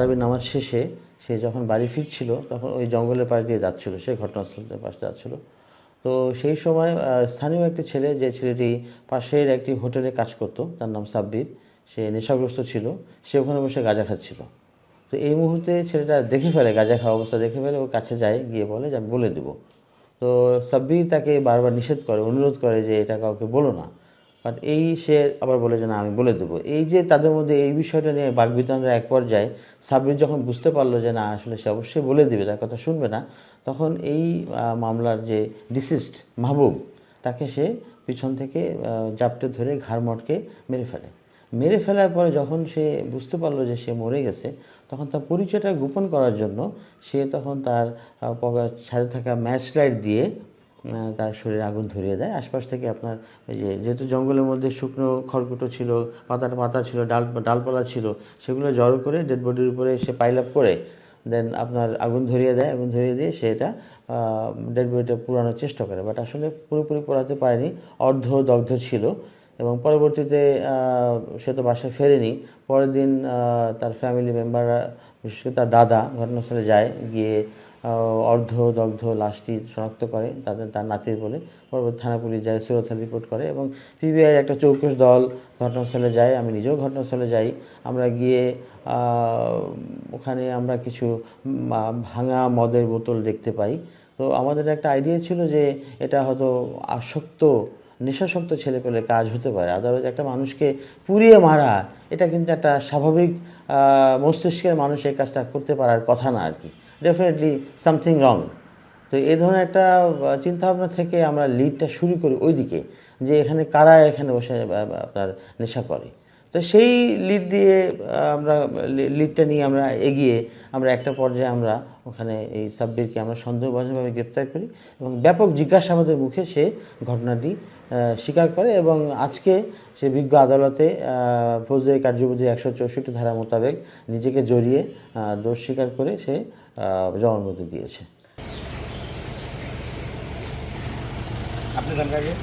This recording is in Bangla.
তারাবির নামাজ শেষে সে যখন বাড়ি ফিরছিল তখন ওই জঙ্গলের পাশ দিয়ে যাচ্ছিল, সে ঘটনাস্থলের পাশ যাচ্ছিল। তো সেই সময় স্থানীয় একটি ছেলে, যে ছেলেটি পাশের একটি হোটেলে কাজ করতো, তার নাম সাব্বির, সে নেশাগ্রস্ত ছিল, সে ওখানে বসে গাঁজা খাচ্ছিল। তো এই মুহূর্তে ছেলেটা দেখে ফেলে, গাঁজা খাওয়া অবস্থা দেখে ফেলে, ওর কাছে যায়, গিয়ে বলে যে আমি বলে দেবো। তো সাব্বির তাকে বারবার নিষেধ করে, অনুরোধ করে যে এটা কাউকে বলো না। বাট সে আবার বলে যে না আমি বলে দেবো। এই যে তাদের মধ্যে এই বিষয়টা নিয়ে বাকবিতণ্ডার এক পর্যায়ে সাব্বির যখন বুঝতে পারলো যে না আসলে সে অবশ্যই বলে দেবে, তার কথা শুনবে না, তখন এই মামলার যে ডিসিস্ট মাহবুব, তাকে সে পিছন থেকে জাপটে ধরে ঘাড় মটকে মেরে ফেলে। মেরে ফেলার পরে যখন সে বুঝতে পারলো যে সে মরে গেছে, তখন তার পরিচয়টা গোপন করার জন্য সে তখন তার সাথে থাকা ম্যাচ লাইট দিয়ে তার শরীরে আগুন ধরিয়ে দেয়। আশপাশ থেকে আপনার এই যেহেতু জঙ্গলের মধ্যে শুকনো খড়কুটো ছিল, পাতা ছিল, ডালপালা ছিল, সেগুলো জড়ো করে ডেড বডির উপরে সে পাইল আপ করে দেন আপনার আগুন ধরিয়ে দেয়। আগুন ধরিয়ে দিয়ে সে এটা ডেড বডিটা পুরানোর চেষ্টা করে, বাট আসলে পুরোপুরি পোড়াতে পারেনি, দগ্ধ ছিল। এবং পরবর্তীতে সে তো বাসায় ফেরেনি। পরের দিন তার ফ্যামিলি মেম্বাররা, বিশেষ করে তার দাদা, ঘটনাস্থলে যায়, গিয়ে দগ্ধ লাশটি শনাক্ত করে, তার নাতির বলে। পরবর্তী থানা পুলিশ যায়, সুরতহাল রিপোর্ট করে এবং পিবিআইয়ের একটা চৌকস দল ঘটনাস্থলে যায়। আমি নিজেও ঘটনাস্থলে যাই। আমরা গিয়ে ওখানে আমরা কিছু ভাঙা মদের বোতল দেখতে পাই। তো আমাদের একটা আইডিয়া ছিল যে এটা হয়তো নেশাসক্ত ছেলেপেলের কাজ হতে পারে। আদারওয়াইজ একটা মানুষকে পুড়িয়ে মারা, এটা কিন্তু একটা স্বাভাবিক মস্তিষ্কের মানুষ এই কাজটা করতে পারার কথা না আর কি। Definitely something wrong. তো এই ধরনের একটা চিন্তাভাবনা থেকে আমরা লিডটা শুরু করি ওইদিকে, যে এখানে কারা এখানে বসে আপনার নেশা করে। তো সেই লিড দিয়ে লিডটা নিয়ে আমরা এগিয়ে আমরা একটা পর্যায়ে আমরা ওখানে এই সাব্বিরকে আমরা সন্দেহভাজনভাবে গ্রেপ্তার করি এবং ব্যাপক জিজ্ঞাসাবাদের মুখে সে ঘটনাটি স্বীকার করে এবং আজকে সে বিজ্ঞ আদালতে ফৌজদারি কার্যবিধি 164 ধারা মোতাবেক নিজেকে জড়িয়ে দোষ স্বীকার করে সে জবানবন্দি দিয়েছে। আপনি জানকাকে